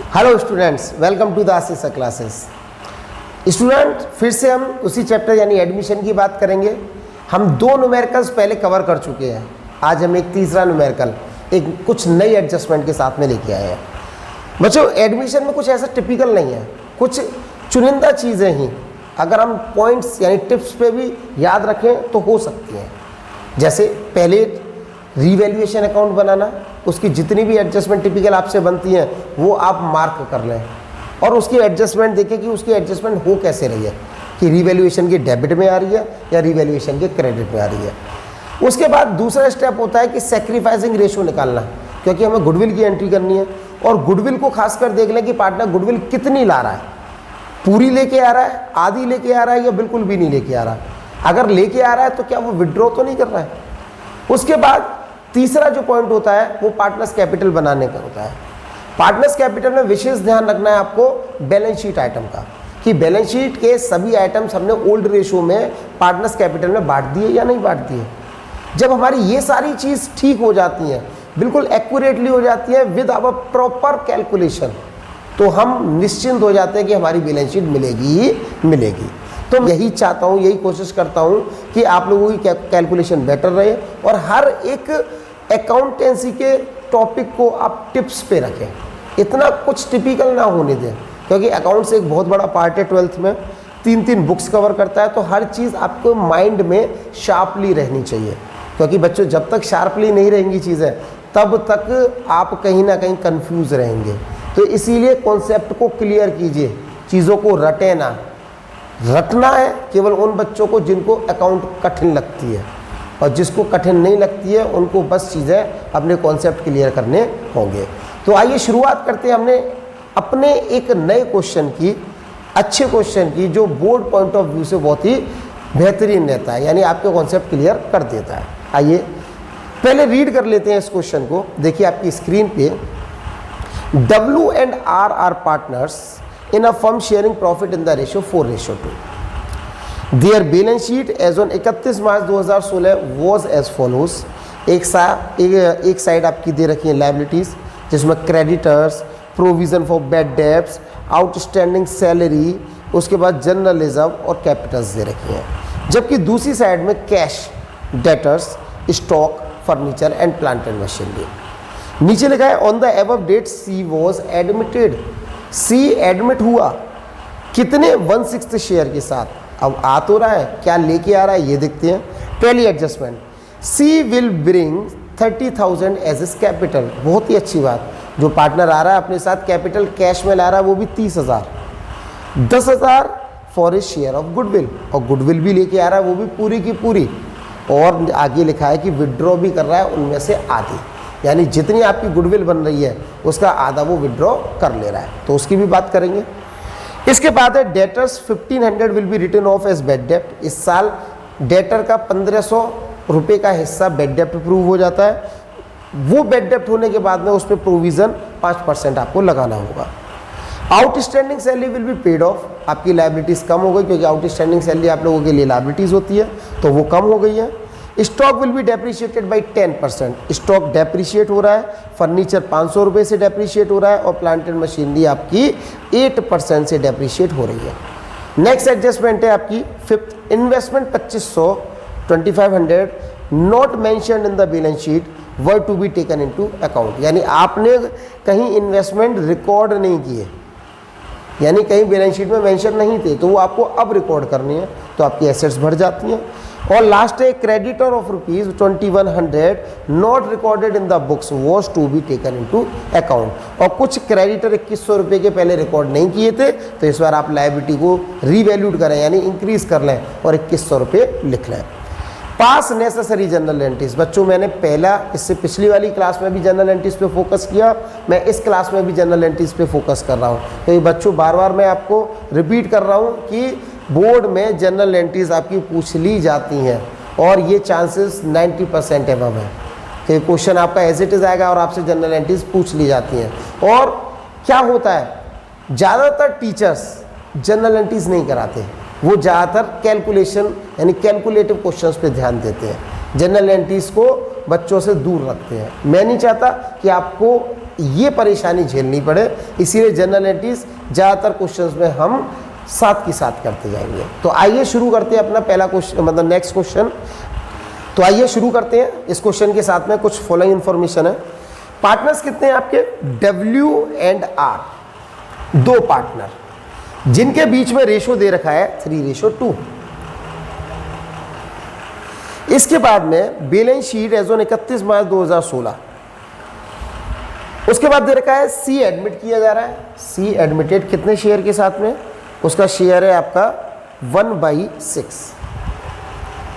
Hello students, welcome to the Ashisha classes. Student, फिर से हम उसी चैप्टर यानी एडमिशन की बात करेंगे। हम दो न्यूमेरिकल्स पहले कवर कर चुके हैं। आज हम एक तीसरा न्यूमेरिकल एक कुछ नई एडजस्टमेंट के साथ में लेके आए हैं। बच्चों, एडमिशन में कुछ ऐसा टिपिकल नहीं है, कुछ चुनिंदा चीज़ें ही अगर हम पॉइंट्स यानी टिप्स पे भी याद रखें तो हो सकती हैं। जैसे पहले रीवैल्यूएशन अकाउंट बनाना, उसकी जितनी भी एडजस्टमेंट टिपिकल आपसे बनती हैं वो आप मार्क कर लें और उसकी एडजस्टमेंट देखें कि उसकी एडजस्टमेंट हो कैसे रही है, कि रीवैल्यूएशन की डेबिट में आ रही है या रीवैल्यूएशन के क्रेडिट में आ रही है। उसके बाद दूसरा स्टेप होता है कि सैक्रिफाइसिंग रेशो निकालना, क्योंकि हमें गुडविल की एंट्री करनी है और गुडविल को खासकर देख लें कि पार्टनर गुडविल कितनी ला रहा है, पूरी लेके आ रहा है, आधी लेके आ रहा है या बिल्कुल भी नहीं लेके आ रहा है। अगर लेके आ रहा है तो क्या वो विड्रॉ तो नहीं कर रहा है। उसके बाद तीसरा जो पॉइंट होता है वो पार्टनर्स कैपिटल बनाने का होता है। पार्टनर्स कैपिटल में विशेष ध्यान रखना है आपको बैलेंस शीट आइटम का, कि बैलेंस शीट के सभी आइटम्स हमने ओल्ड रेशो में पार्टनर्स कैपिटल में बांट दिए या नहीं बांट दिए। जब हमारी ये सारी चीज़ ठीक हो जाती हैं, बिल्कुल एक्यूरेटली हो जाती है विद आवर प्रॉपर कैलकुलेशन, तो हम निश्चिंत हो जाते हैं कि हमारी बैलेंस शीट मिलेगी ही मिलेगी। तो यही चाहता हूँ, यही कोशिश करता हूँ कि आप लोगों की कैलकुलेशन बेटर रहे और हर एक अकाउंटेंसी के टॉपिक को आप टिप्स पे रखें, इतना कुछ टिपिकल ना होने दें, क्योंकि अकाउंट्स एक बहुत बड़ा पार्ट है। 12th में 3 बुक्स कवर करता है, तो हर चीज़ आपको माइंड में शार्पली रहनी चाहिए, क्योंकि बच्चों जब तक शार्पली नहीं रहेंगी चीज़ें तब तक आप कहीं ना कहीं कंफ्यूज रहेंगे। तो इसीलिए कॉन्सेप्ट को क्लियर कीजिए, चीज़ों को रटें ना। रटना है केवल उन बच्चों को जिनको अकाउंट कठिन लगती है, और जिसको कठिन नहीं लगती है उनको बस चीज़ें अपने कॉन्सेप्ट क्लियर करने होंगे। तो आइए शुरुआत करते हैं हमने अपने एक नए क्वेश्चन की, अच्छे क्वेश्चन की, जो बोर्ड पॉइंट ऑफ व्यू से बहुत ही बेहतरीन रहता है, यानी आपके कॉन्सेप्ट क्लियर कर देता है। आइए पहले रीड कर लेते हैं इस क्वेश्चन को। देखिए आपकी स्क्रीन पे, W and R are partners in a firm sharing profit in the ratio 4:2. Their balance sheet as on 31 मार्च 2016 was as follows. एक साइड आपकी दे रखी है लाइबिलिटीज़, जिसमें creditors, provision for bad debts, outstanding salary, उसके बाद जनरल रिजर्व और कैपिटल्स दे रखी हैं। जबकि दूसरी साइड में cash, debtors, stock, furniture and plant and machinery. नीचे लिखा है on the above date she was admitted. She admit हुआ कितने 1/6 शेयर के साथ। अब आ तो रहा है, क्या लेके आ रहा है ये देखते हैं। पहली adjustment, she will bring 30,000 as his capital. बहुत ही अच्छी बात, जो पार्टनर आ रहा है अपने साथ कैपिटल कैश में ला रहा है वो भी 30,000। 10,000 for a share of goodwill, और गुडविल भी लेके आ रहा है वो भी पूरी की पूरी। और आगे लिखा है कि विड्रॉ भी कर रहा है उनमें से आधी, यानी जितनी आपकी गुडविल बन रही है उसका आधा वो विड्रॉ कर ले रहा है, तो उसकी भी बात करेंगे। इसके बाद है debtors 1500 will be written off as bad डेप्ट। इस साल डेटर का 1500 रुपये का हिस्सा बैड डेप्ट प्रूव हो जाता है। वो बैड डेप्ट होने के बाद में उस पर प्रोविज़न 5% आपको लगाना होगा। Outstanding salary will be paid of. आपकी लाइबिलिटीज़ कम हो गई, क्योंकि आउटस्टैंडिंग सैलरी आप लोगों के लिए लाइबिलिटीज़ होती है, तो वो कम हो गई है। Stock will be depreciated by 10%। Stock depreciate हो रहा है, फर्नीचर 500 रुपये से डेप्रिशिएट हो रहा है और प्लांट एंड मशीनरी आपकी 8% से डेप्रिशिएट हो रही है। नेक्स्ट एडजस्टमेंट है आपकी 5th, investment 2500 2500 not mentioned in the balance sheet were to be taken into account. यानी आपने कहीं इन्वेस्टमेंट रिकॉर्ड नहीं किए, यानी कहीं बैलेंस शीट में मेंशन नहीं थे, तो वो आपको अब रिकॉर्ड करनी है, तो आपकी एसेट्स बढ़ जाती हैं। और लास्ट है creditor of ₹2100 not recorded in the books was to be taken into account. और कुछ क्रेडिटर 2100 रुपये के पहले रिकॉर्ड नहीं किए थे, तो इस बार आप लायबिलिटी को रीवैल्यूड करें, यानी इंक्रीज कर लें और 2100 रुपये लिख लें। पास नेसेसरी जनरल एंट्रीज। बच्चों, मैंने पहला इससे पिछली वाली क्लास में भी जनरल एंट्रीज पे फोकस किया, मैं इस क्लास में भी जनरल एंट्रीज पे फोकस कर रहा हूँ। तो ये बच्चों बार बार मैं आपको रिपीट कर रहा हूँ कि बोर्ड में जनरल एंट्रीज आपकी पूछ ली जाती हैं और ये चांसेस 90% एबव है कि क्वेश्चन आपका एज इट इज़ आएगा और आपसे जनरल एंट्रीज पूछ ली जाती हैं। और क्या होता है, ज़्यादातर टीचर्स जनरल एंट्रीज नहीं कराते, वो ज़्यादातर कैलकुलेशन यानी कैलकुलेटिव क्वेश्चंस पे ध्यान देते हैं, जनरल एंट्रीज को बच्चों से दूर रखते हैं। मैं नहीं चाहता कि आपको ये परेशानी झेलनी पड़े, इसीलिए जनरल एंट्रीज ज़्यादातर क्वेश्चंस में हम साथ की साथ करते जाएंगे। तो आइए शुरू करते हैं अपना पहला क्वेश्चन, मतलब नेक्स्ट क्वेश्चन। तो आइए शुरू करते हैं। इस क्वेश्चन के साथ में कुछ फॉलोइंग इंफॉर्मेशन है। पार्टनर्स कितने हैं आपके? W एंड R, 2 पार्टनर जिनके बीच में रेशो दे रखा है 3:2। इसके बाद में बैलेंस शीट एज ऑन 31 मार्च 2016। उसके बाद दे रखा है C एडमिट किया जा रहा है। C एडमिटेड कितने शेयर के साथ में? उसका शेयर है आपका 1/6।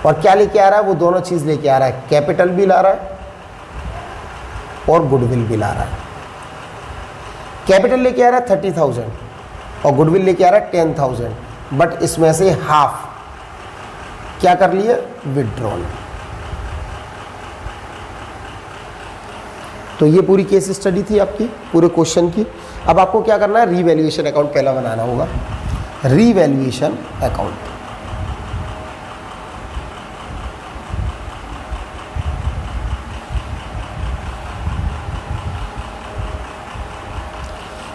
और क्या लेके आ रहा है? वो दोनों चीज लेके आ रहा है, कैपिटल भी ला रहा है और गुडविल भी ला रहा है। कैपिटल लेके आ रहा है 30,000 और गुडविल लेके आ रहा है 10,000, बट इसमें से हाफ क्या कर लिए? विड्रॉल। तो ये पूरी केस स्टडी थी आपकी पूरे क्वेश्चन की। अब आपको क्या करना है? रीवैल्यूएशन अकाउंट पहला बनाना होगा। रीवैल्यूएशन अकाउंट,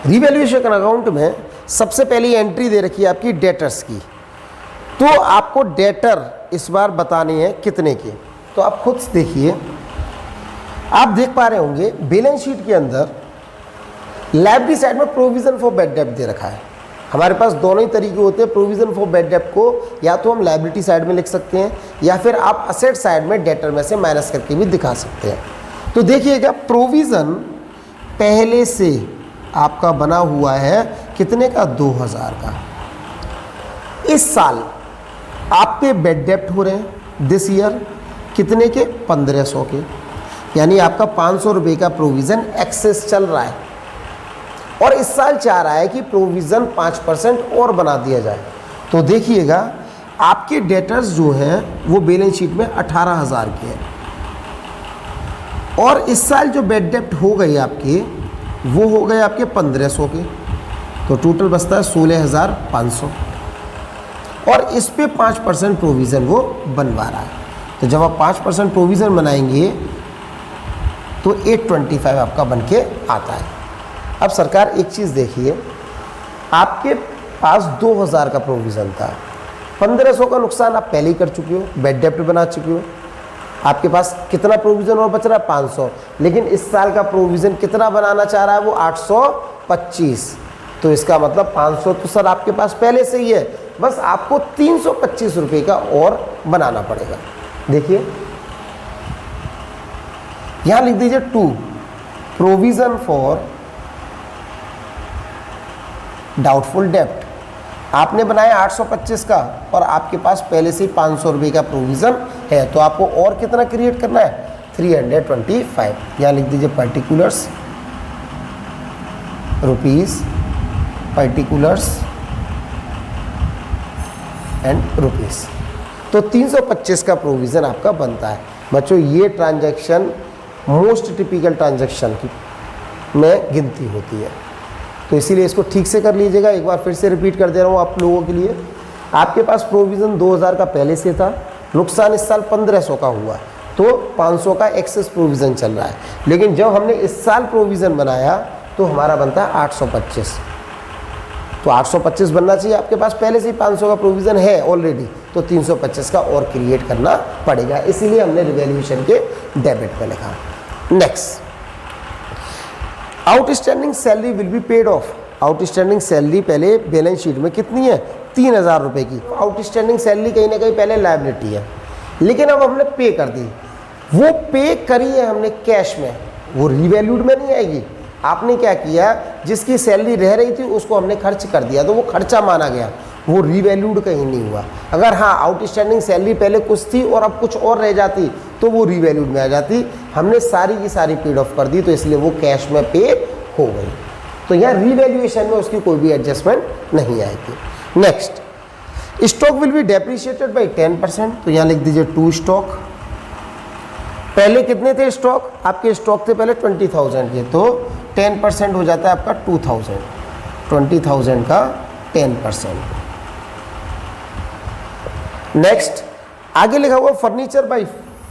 रीवैल्यूएशन अकाउंट में सबसे पहली एंट्री दे रखी है आपकी डेटर्स की। तो आपको डेटर इस बार बताने हैं कितने के, तो आप खुद देखिए। आप देख पा रहे होंगे बैलेंस शीट के अंदर लायबिलिटी साइड में प्रोविजन फॉर बैड डेब्ट दे रखा है। हमारे पास दोनों ही तरीके होते हैं। प्रोविजन फॉर बैड डेब्ट को या तो हम लायबिलिटी साइड में लिख सकते हैं या फिर आप असेट साइड में डेटर में से माइनस करके भी दिखा सकते हैं। तो देखिएगा प्रोविजन पहले से आपका बना हुआ है कितने का? 2,000 का। इस साल आपके बैड डेब्ट हो रहे हैं दिस ईयर कितने के? 1,500 के, यानी आपका 500 रुपये का प्रोविज़न एक्सेस चल रहा है। और इस साल चाह रहा है कि प्रोविज़न 5% और बना दिया जाए। तो देखिएगा आपके डेटर्स जो हैं वो बैलेंस शीट में 18,000 के हैं और इस साल जो बैड डेब्ट हो गए आपके वो हो गए आपके 1,500 के। तो टोटल बचता है 16,500 और इस पे 5% प्रोविज़न वो बनवा रहा है। तो जब आप 5% प्रोविज़न बनाएंगे तो 825 आपका बन के आता है। अब सरकार एक चीज़ देखिए, आपके पास 2,000 का प्रोविज़न था, 1,500 का नुकसान आप पहले ही कर चुके हो, बैड डेब्ट बना चुके हो। आपके पास कितना प्रोविज़न और बच रहा है? 500। लेकिन इस साल का प्रोविज़न कितना बनाना चाह रहा है वो? 825। तो इसका मतलब 500 तो सर आपके पास पहले से ही है, बस आपको 325 रुपये का और बनाना पड़ेगा। देखिए यहाँ लिख दीजिए 2 प्रोविज़न फॉर डाउटफुल डेब्ट। आपने बनाया 825 का और आपके पास पहले से ही 500 रुपये का प्रोविज़न है, तो आपको और कितना क्रिएट करना है? 325। यहाँ लिख दीजिए particulars rupees, particulars and rupees. तो 325 का प्रोविज़न आपका बनता है। बच्चों ये ट्रांजैक्शन मोस्ट टिपिकल ट्रांजैक्शन की में गिनती होती है, तो इसीलिए इसको ठीक से कर लीजिएगा। एक बार फिर से रिपीट कर दे रहा हूँ आप लोगों के लिए। आपके पास प्रोविज़न 2,000 का पहले से था, नुकसान इस साल 1,500 का हुआ, तो 500 का एक्सेस प्रोविज़न चल रहा है। लेकिन जब हमने इस साल प्रोविज़न बनाया तो हमारा बनता है 825। तो 825 बनना चाहिए, आपके पास पहले से ही 500 का प्रोविज़न है ऑलरेडी, तो 325 का और क्रिएट करना पड़ेगा। इसीलिए हमने रिवैल्यूएशन के डेबिट में लिखा। Next, outstanding salary will be paid of. Outstanding salary पहले बैलेंस शीट में कितनी है? 3,000 रुपये की। आउटस्टैंडिंग सैलरी कहीं ना कहीं पहले लायबिलिटी है, लेकिन अब हमने पे कर दी। वो पे करी है हमने कैश में, वो रिवैल्यूड में नहीं आएगी। आपने क्या किया, जिसकी सैलरी रह रही थी उसको हमने खर्च कर दिया, तो वो खर्चा माना गया, वो रिवैल्यूड कहीं नहीं हुआ। अगर हाँ आउटस्टैंडिंग सैलरी पहले कुछ थी और अब कुछ और रह जाती तो वो रिवैल्यूड में आ जाती। हमने सारी की सारी पेड ऑफ कर दी, तो इसलिए वो कैश में पे हो गई। तो यहाँ रिवैल्यूएशन में उसकी कोई भी एडजस्टमेंट नहीं आएगी। Next, stock will be depreciated by 10%। तो यहाँ लिख दीजिए 2 स्टॉक। पहले कितने थे स्टॉक? आपके स्टॉक थे पहले 20,000 के, तो 10% हो जाता है आपका 2,000। 20,000 का 10%। नेक्स्ट, आगे लिखा हुआ फर्नीचर बाई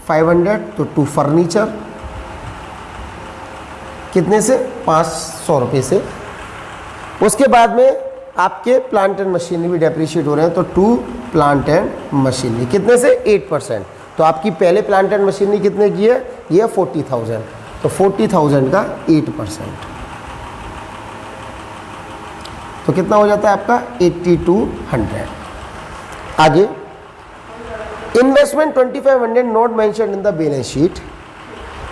500, तो 2 फर्नीचर। कितने से? 500 रुपये से। उसके बाद में आपके प्लांट एंड मशीनरी भी डेप्रिशिएट हो रहे हैं, तो टू प्लांट एंड मशीनरी कितने से? 8%। तो आपकी पहले प्लांट एंड मशीनरी कितने की है? ये 40,000, तो 40,000 का 8%, तो कितना हो जाता है आपका? 8200। आगे, investment 2500 not mentioned in the balance sheet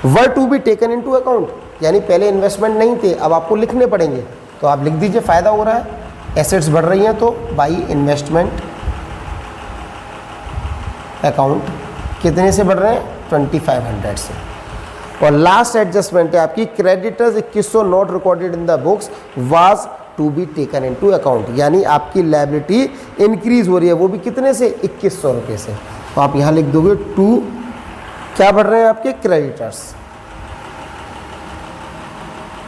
were to be taken into account, यानी पहले इन्वेस्टमेंट नहीं थे, अब आपको लिखने पड़ेंगे, तो आप लिख दीजिए फ़ायदा हो रहा है, एसेट्स बढ़ रही हैं, तो बाई इन्वेस्टमेंट अकाउंट कितने से बढ़ रहे हैं? 2500 से। और लास्ट एडजस्टमेंट है आपकी, creditors 2100 not recorded in the books was to be taken into account, यानी आपकी लायबिलिटी इंक्रीज हो रही है, वो भी कितने से? 2100 रुपये से। तो आप यहाँ लिख दोगे टू, क्या बढ़ रहे हैं आपके? क्रेडिटर्स,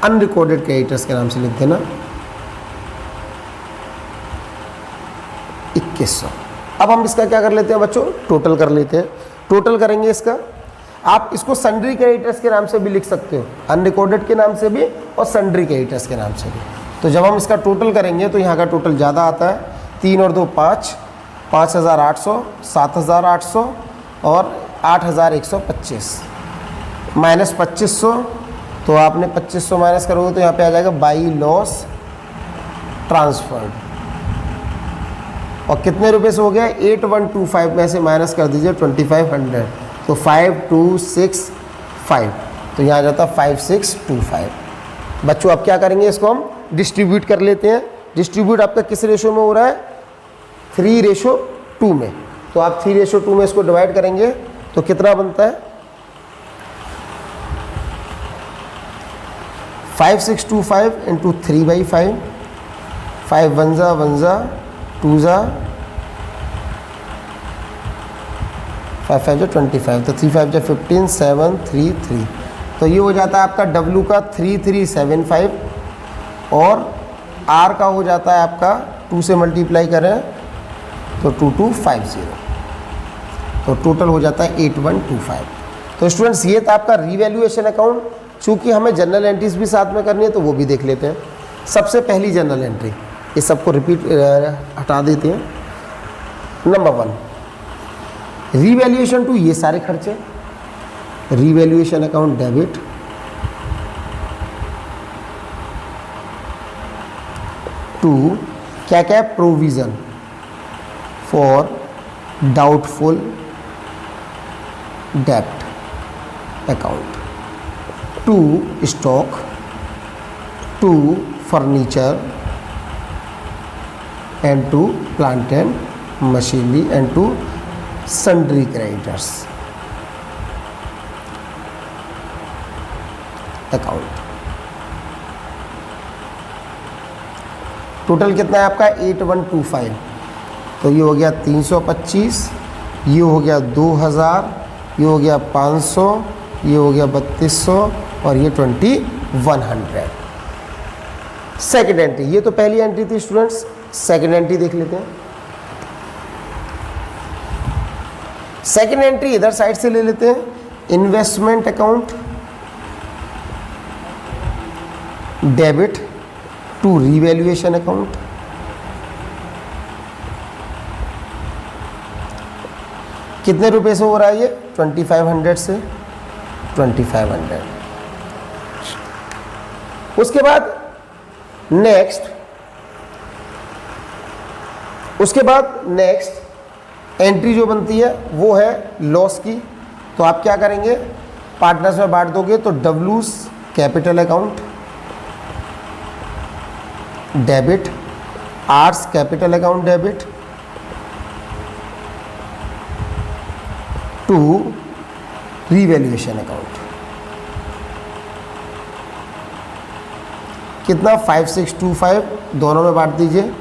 अनरिकॉर्डेड क्रेडिटर्स के नाम से लिख देना 2100। अब हम इसका क्या कर लेते हैं बच्चों? टोटल कर लेते हैं। टोटल करेंगे इसका, आप इसको सन्ड्री क्रेडिटर्स के नाम से भी लिख सकते हो, अनरिकॉर्डेड के नाम से भी और सन्ड्री क्रेडिटर्स के नाम से भी। तो जब हम इसका टोटल करेंगे तो यहाँ का टोटल ज़्यादा आता है, 3 और 2 5, 5800, 7800 और 8125 माइनस 2500, तो आपने 2500 माइनस करोगे तो यहाँ पे आ जाएगा बाई लॉस ट्रांसफर्ड, और कितने रुपए से हो गया? 8125 में से माइनस कर दीजिए 2500, तो 5265, तो यहाँ आ जाता 5625। बच्चों अब क्या करेंगे? इसको हम डिस्ट्रीब्यूट कर लेते हैं। डिस्ट्रीब्यूट आपका किस रेशो में हो रहा है? 3:2 में। तो आप 3:2 में इसको डिवाइड करेंगे तो कितना बनता है? 5625 इंटू 3/5, 5 1 जा 1 जा 2 जा 5 5 जा 25, तो 3 5 जा 15, 7 3 3, तो ये हो जाता है आपका W का 3375 और R का हो जाता है आपका 2 से मल्टीप्लाई करें तो 2250, तो टोटल हो जाता है 8125। तो स्टूडेंट्स ये था आपका रिवैल्यूएशन अकाउंट। चूँकि हमें जनरल एंट्रीज भी साथ में करनी है तो वो भी देख लेते हैं। सबसे पहली जनरल एंट्री, इस सबको रिपीट हटा देते हैं। नंबर 1, रिवैल्यूएशन टू, ये सारे खर्चे, रिवैल्यूएशन अकाउंट डेबिट, टू क्या क्या है? प्रोविज़न फॉर डाउटफुल डेब्ट account, to stock, to furniture and to plant and machinery and to sundry creditors account. Total कितना है आपका? 8125, तो ये हो गया 325, ये हो गया 2000, ये हो गया 500, ये हो गया 3200 और ये 2100। सेकेंड एंट्री, ये तो पहली एंट्री थी स्टूडेंट्स। सेकेंड एंट्री देख लेते हैं। सेकेंड एंट्री इधर साइड से ले लेते हैं, investment account debit to revaluation account, कितने रुपए से हो रहा है ये? 2500 से 2500। उसके बाद नेक्स्ट एंट्री जो बनती है वो है लॉस की। तो आप क्या करेंगे? पार्टनर्स में बांट दोगे, तो डब्ल्यूज capital account debit, R's capital account debit to revaluation account. कितना? 5625 दोनों में बांट दीजिए,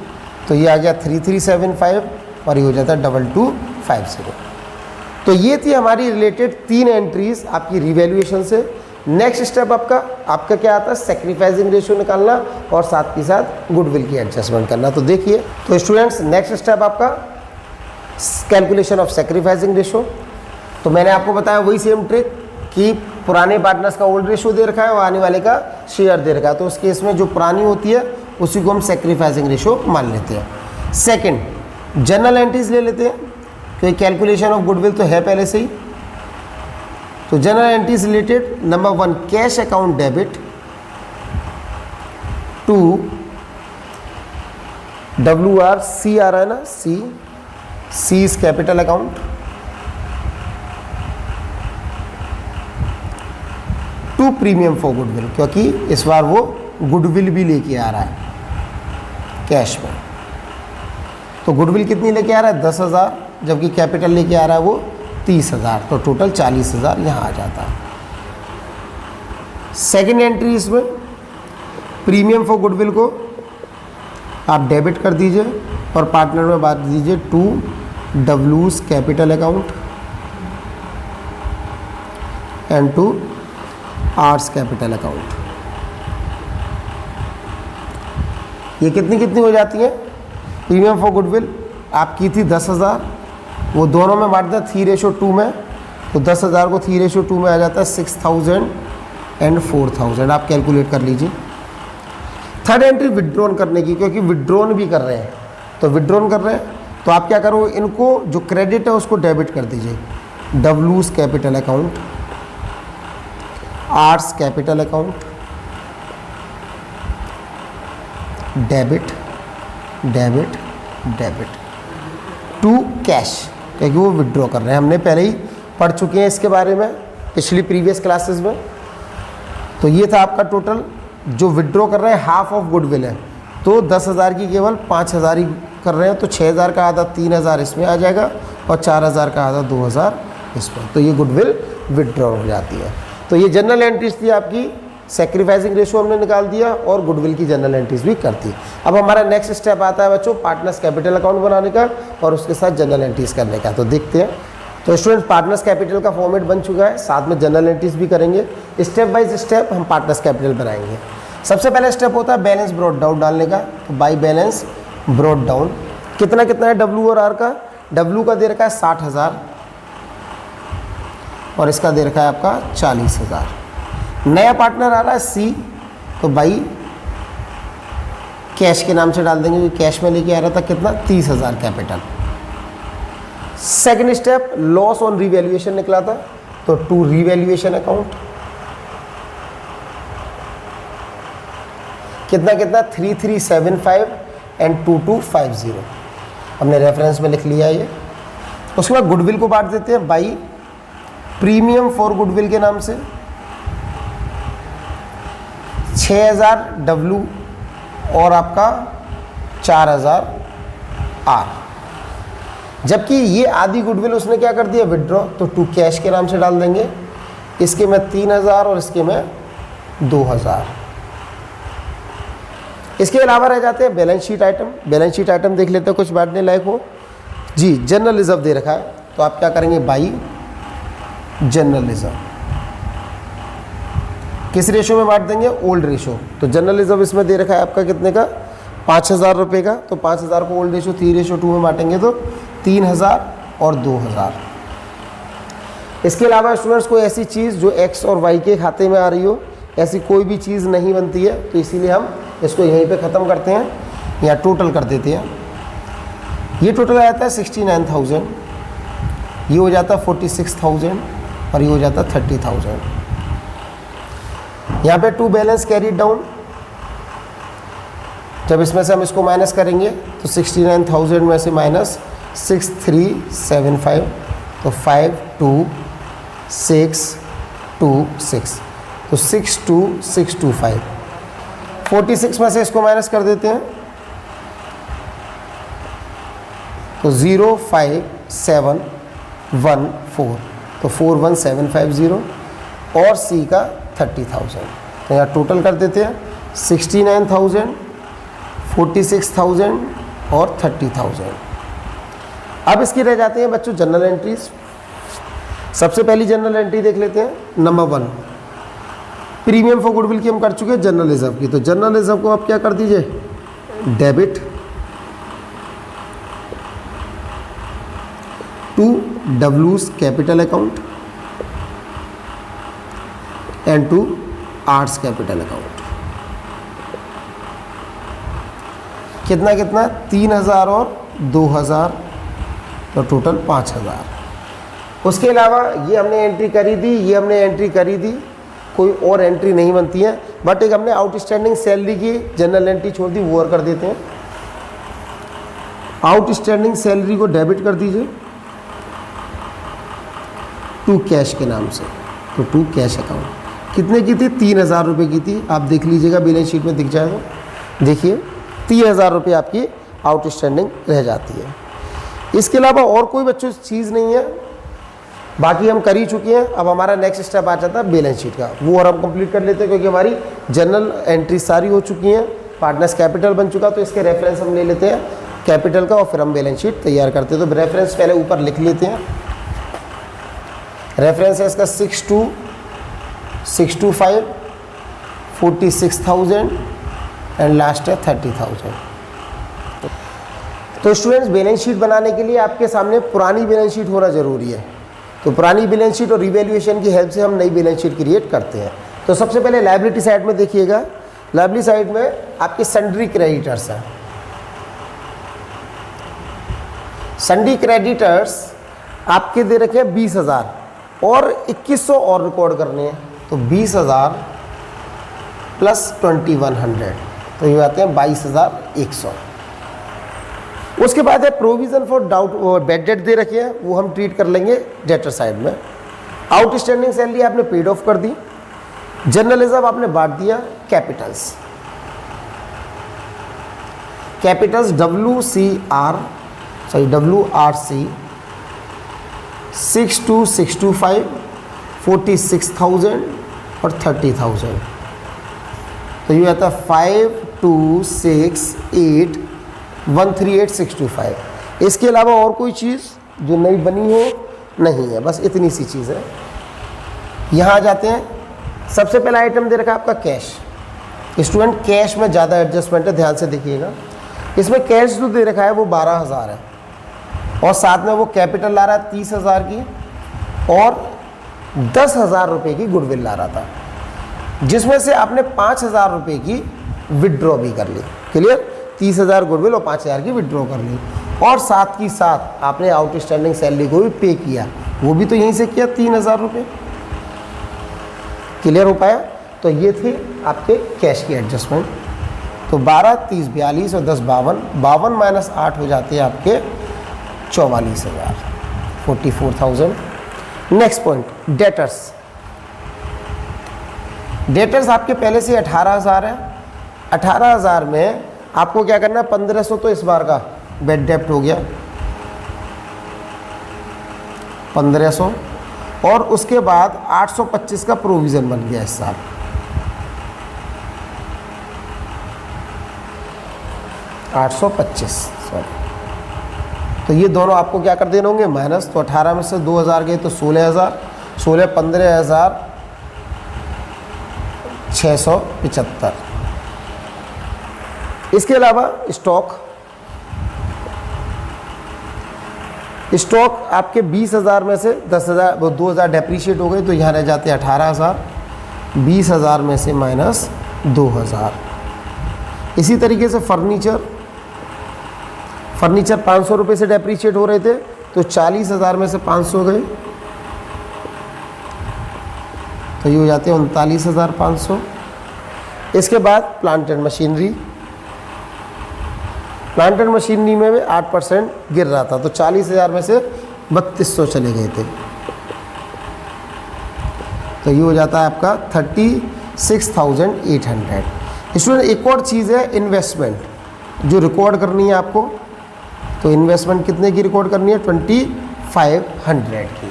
तो ये आ गया 3375 और ये हो जाता है 2250। तो ये थी हमारी रिलेटेड 3 एंट्रीज आपकी रिवैल्यूएशन से। नेक्स्ट स्टेप आपका क्या आता है? सैक्रिफाइसिंग रेशियो निकालना और साथ ही साथ गुडविल की एडजस्टमेंट करना। तो देखिए, तो स्टूडेंट्स नेक्स्ट स्टेप आपका कैलकुलेशन ऑफ सैक्रिफाइसिंग रेशियो। तो मैंने आपको बताया वही सेम ट्रिक कि पुराने पार्टनर्स का ओल्ड रेशो दे रखा है और आने वाले का शेयर दे रखा है, तो उस केस में जो पुरानी होती है उसी को हम सेक्रीफाइसिंग रेशो मान लेते हैं। सेकंड, जनरल एंट्रीज ले लेते हैं, क्योंकि कैलकुलेशन ऑफ गुडविल तो है पहले से ही। तो general entries related, number 1 cash account debit to WRC आ रहा है ना, C's capital account, to premium for goodwill, क्योंकि इस बार वो गुडविल भी लेके आ रहा है कैश में। तो गुडविल कितनी लेके आ रहा है 10,000, जबकि कैपिटल लेके आ रहा है वो 30,000, तो टोटल 40,000 यहाँ आ जाता है। सेकेंड एंट्री इसमें प्रीमियम फॉर गुडविल को आप डेबिट कर दीजिए और पार्टनर में बात दीजिए to W's capital account and to R's capital account. ये कितनी कितनी हो जाती है? प्रीमियम फॉर गुडविल आपकी थी 10,000, वो दोनों में बांट दें 3:2 में, तो 10,000 को 3:2 में आ जाता है 6,000 एंड 4,000। आप कैलकुलेट कर लीजिए। थर्ड एंट्री विड्रॉन करने की, क्योंकि विड्रॉन भी कर रहे हैं, तो विड्रॉन कर रहे हैं तो आप क्या करो, इनको जो क्रेडिट है उसको डेबिट कर दीजिए। W's capital account, R's capital account, debit debit debit to cash, क्योंकि वो विड्रॉ कर रहे हैं। हमने पहले ही पढ़ चुके हैं इसके बारे में पिछली प्रीवियस क्लासेस में। तो ये था आपका टोटल, जो विड्रॉ कर रहे हैं हाफ ऑफ गुडविल है, तो 10,000 की केवल 5,000 ही कर रहे हैं, तो 6,000 का आधा 3,000 इसमें आ जाएगा और 4,000 का आधा 2,000 इसमें, तो ये गुडविल विड्रॉ हो जाती है। तो ये जनरल एंट्रीज थी आपकी, सेक्रीफाइसिंग रेशो हमने निकाल दिया और गुडविल की जनरल एंट्रीज भी करती है। अब हमारा नेक्स्ट स्टेप आता है बच्चों पार्टनर्स कैपिटल अकाउंट बनाने का और उसके साथ जनरल एंट्रीज करने का। तो देखते हैं। तो स्टूडेंट पार्टनर्स कैपिटल का फॉर्मेट बन चुका है, साथ में जनरल एंट्रीज भी करेंगे। स्टेप बाय स्टेप हम पार्टनर्स कैपिटल बनाएंगे। सबसे पहला स्टेप होता है बैलेंस ब्रॉट डाउन डालने का। तो बाई बैलेंस ब्रॉट डाउन कितना कितना है W और R का? W का दे रखा है 60,000 और इसका दे रखा है आपका 40,000। नया पार्टनर आ रहा है C, तो भाई कैश के नाम से डाल देंगे, क्योंकि कैश में लेके आ रहा था कितना 30,000 capital. Second step loss on revaluation निकला था, तो टू रिवैल्यूएशन अकाउंट कितना कितना 3,375 एंड 2,250 हमने रेफरेंस में लिख लिया ये। उसके बाद गुडविल को बांट देते हैं बाई प्रीमियम फॉर गुडविल के नाम से 6,000 W और आपका 4,000 R। जबकि ये आधी गुडविल उसने क्या कर दिया विड्रॉ, तो टू कैश के नाम से डाल देंगे। इसके में 3,000 और इसके में 2,000। इसके अलावा रह जाते हैं balance sheet item. Balance sheet item देख लेते हैं कुछ बांटने लायक हो जी। जनरल रिजर्व दे रखा है, तो आप क्या करेंगे बाई जनरल रिजर्व। किस रेशो में बांट देंगे? Old ratio. तो जनरल रिजर्व इसमें दे रखा है आपका कितने का 5,000 रुपये का, तो 5,000 को ओल्ड रेशो 3:2 में बांटेंगे तो 3,000 और 2,000। इसके अलावा स्टूडेंट्स को ऐसी चीज़ जो X और Y के खाते में आ रही हो, ऐसी कोई भी चीज़ नहीं बनती है, तो इसीलिए हम इसको यहीं पे ख़त्म करते हैं या टोटल कर देते हैं। ये टोटल आ जाता है 69,000, ये हो जाता है 46,000 और ये हो जाता है 30,000। यहाँ पे टू बैलेंस कैरीड डाउन, जब इसमें से हम इसको माइनस करेंगे तो 69,000 में से माइनस 6,375, तो 5,2,6,2,6, तो 6,2,625। 46 में से इसको माइनस कर देते हैं तो 0,5,7,1,4, तो 4,1750 और C का 30,000। तो यहाँ टोटल कर देते हैं 69,000, 46,000 और 30,000। अब इसकी रह जाते हैं बच्चों जनरल एंट्रीज। सबसे पहली जनरल एंट्री देख लेते हैं। नंबर 1 प्रीमियम फॉर गुडविल की हम कर चुके हैं जनरल रिजर्व की, तो जनरल रिजर्व को आप क्या कर दीजिए debit to W's capital account and to R's capital account. कितना कितना 3000 और 2000, तो टोटल 5000। उसके अलावा ये हमने एंट्री करी दी, ये हमने एंट्री करी दी, कोई और एंट्री नहीं बनती है। बट एक हमने आउटस्टैंडिंग सैलरी की जनरल एंट्री छोड़ दी, वो और कर देते हैं। आउटस्टैंडिंग सैलरी को डेबिट कर दीजिए टू कैश के नाम से, तो टू कैश अकाउंट। कितने की थी? 3000 रुपये की थी। आप देख लीजिएगा बैलेंस शीट में दिख जाएगा। देखिए 3000 रुपये आपकी आउटस्टैंडिंग रह जाती है। इसके अलावा और कोई बच्चों चीज़ नहीं है, बाकी हम कर ही चुके हैं। अब हमारा नेक्स्ट स्टेप आ जाता है बैलेंस शीट का, वो और हम कंप्लीट कर लेते हैं क्योंकि हमारी जनरल एंट्री सारी हो चुकी हैं, पार्टनर्स कैपिटल बन चुका। तो इसके रेफरेंस हम ले लेते हैं कैपिटल का और फिर हम बैलेंस शीट तैयार करते हैं। तो रेफरेंस पहले ऊपर लिख लेते हैं। रेफरेंस है इसका 62,625, 46,000 एंड लास्ट है 30,000। तो स्टूडेंट्स बैलेंस शीट बनाने के लिए आपके सामने पुरानी बैलेंस शीट होना जरूरी है। तो पुरानी बैलेंस शीट और रिवैल्यूएशन की हेल्प से हम नई बैलेंस शीट क्रिएट करते हैं। तो सबसे पहले लायबिलिटी साइड में देखिएगा। लायबिलिटी साइड में आपके सन्ड्री क्रेडिटर्स हैं। सन्ड्री क्रेडिटर्स आपके दे रखे हैं 20,000 और 2100 और रिकॉर्ड करने हैं। तो 20,000 प्लस 2100, तो ये आते हैं 22,100। उसके बाद है provision for doubt bad debt दे रखे हैं, वो हम ट्रीट कर लेंगे डेटर साइड में। आउटस्टैंडिंग सैलरी आपने पेड ऑफ कर दी। जनरल रिजर्व आपने बांट दिया। कैपिटल्स WRC 62,625, 46,000 और 30,000। तो ये आता है 5,2,6,8,138,625। इसके अलावा और कोई चीज़ जो नई बनी हो नहीं है, बस इतनी सी चीज़ है। यहाँ आ जाते हैं। सबसे पहला आइटम दे रखा है आपका कैश। स्टूडेंट कैश में ज़्यादा एडजस्टमेंट है, ध्यान से देखिएगा। इसमें कैश जो दे रखा है वो 12,000 है और साथ में वो कैपिटल ला रहा है 30,000 की और 10,000 रुपये की गुडविल ला रहा था, जिसमें से आपने 5,000 रुपये की विड्रॉ भी कर ली। क्लियर? 30,000 गुडविल और 5,000 की विड्रॉ कर ली और साथ ही साथ आपने आउटस्टैंडिंग सैलरी को भी पे किया, वो भी तो यहीं से किया 3,000 रुपये। क्लियर हो पाया? तो ये थे आपके कैश की एडजस्टमेंट। तो 12, 30, 42 और 10, 52। 52 माइनस 8 हो जाते हैं आपके 44,000, 44,000। Next point debtors. डेटर्स आपके पहले से 18,000 है। 18,000 में आपको क्या करना है? 1,500 तो इस बार का बेड डेप्ट हो गया, 1,500, और उसके बाद 825 का प्रोविज़न बन गया इस साल। 825, सॉरी। तो ये दोनों आपको क्या कर देने होंगे? माइनस। तो 18 में से 2,000 गए तो 16,000, 16, 15,675। इसके अलावा स्टॉक आपके 20,000 में से 10,000, वो 2,000 डेप्रीशिएट हो गए, तो यहाँ रह जाते हैं 18,000। 20,000 में से माइनस 2,000। इसी तरीके से फर्नीचर 500 रुपये से डेप्रीशिएट हो रहे थे, तो 40,000 में से 500 गए, तो ये हो जाते हैं 39,500। इसके बाद प्लांट एंड मशीनरी में भी 8% गिर रहा था, तो 40,000 में से 3,200 चले गए थे, तो ये हो जाता है आपका 36,800। स्टूडेंट एक और चीज़ है इन्वेस्टमेंट, जो रिकॉर्ड करनी है आपको। तो इन्वेस्टमेंट कितने की रिकॉर्ड करनी है? 2,500 की।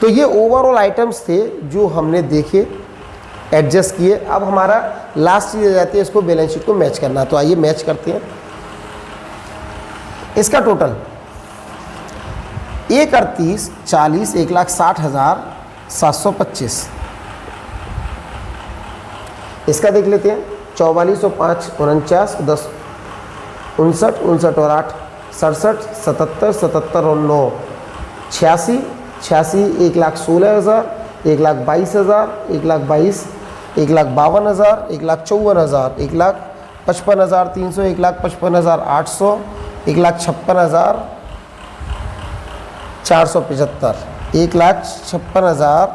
तो ये ओवरऑल आइटम्स थे जो हमने देखे, एडजस्ट किए। अब हमारा लास्ट चीज़ आ जाती है इसको बैलेंस शीट को मैच करना। तो आइए मैच करते हैं। इसका टोटल 1,38, 40, 1,60,725। इसका देख लेते हैं। 44 और 5, 49, 10, 59, 59 और 8, 67, 77, 77 और 9, 86, 86, 1,16,000, 1,22,000, 1,22,000, 1,52,000, 1,54,000, 1,55,300, 1,55,800, 1,56,475, 1,56,000।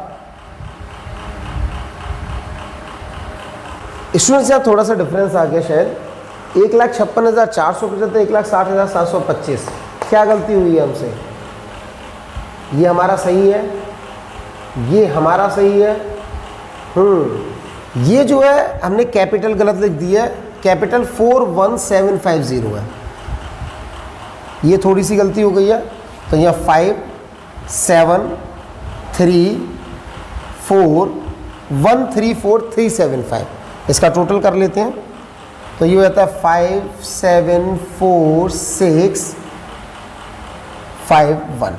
स्टूडेंट्स यहाँ थोड़ा सा डिफरेंस आ गया शायद, 1,56,475, 1,60,725। क्या गलती हुई है हमसे? ये हमारा सही है, ये हमारा सही है। ये जो है हमने कैपिटल गलत लिख दी है, कैपिटल 41750 है, ये थोड़ी सी गलती हो गई है। तो यहाँ 5 7 3 4 1 3 4 375, इसका टोटल कर लेते हैं। तो ये होता है 5 7 4 6 5 1,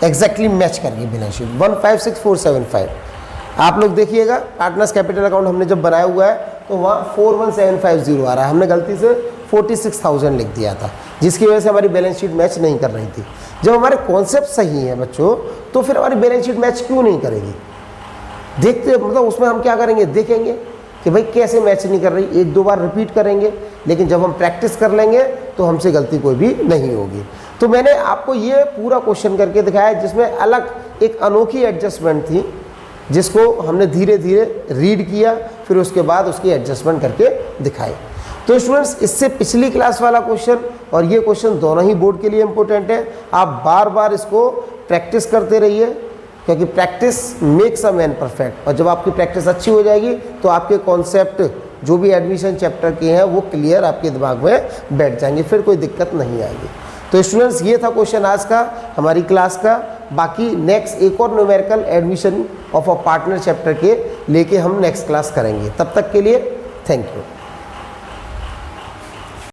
एग्जैक्टली मैच करके बैलेंस शीट 156475। आप लोग देखिएगा पार्टनर्स कैपिटल अकाउंट हमने जब बनाया हुआ है तो वहाँ 41750 आ रहा है, हमने गलती से 46,000 लिख दिया था, जिसकी वजह से हमारी बैलेंस शीट मैच नहीं कर रही थी। जब हमारे कॉन्सेप्ट सही हैं बच्चों, तो फिर हमारी बैलेंस शीट मैच क्यों नहीं करेगी? देखते मतलब उसमें हम क्या करेंगे, देखेंगे कि भाई कैसे मैच नहीं कर रही, एक दो बार रिपीट करेंगे, लेकिन जब हम प्रैक्टिस कर लेंगे तो हमसे गलती कोई भी नहीं होगी। तो मैंने आपको ये पूरा क्वेश्चन करके दिखाया जिसमें अलग एक अनोखी एडजस्टमेंट थी, जिसको हमने धीरे धीरे रीड किया, फिर उसके बाद उसकी एडजस्टमेंट करके दिखाई। तो स्टूडेंट्स, इससे पिछली क्लास वाला क्वेश्चन और ये क्वेश्चन दोनों ही बोर्ड के लिए इम्पोर्टेंट है। आप बार बार इसको प्रैक्टिस करते रहिए, क्योंकि practice makes a man perfect. और जब आपकी प्रैक्टिस अच्छी हो जाएगी तो आपके कॉन्सेप्ट जो भी एडमिशन चैप्टर के हैं वो क्लियर आपके दिमाग में बैठ जाएंगे, फिर कोई दिक्कत नहीं आएगी। तो स्टूडेंट्स, ये था क्वेश्चन आज का हमारी क्लास का। बाकी नेक्स्ट एक और numerical admission of a partner chapter के लेके हम नेक्स्ट क्लास करेंगे। तब तक के लिए थैंक यू।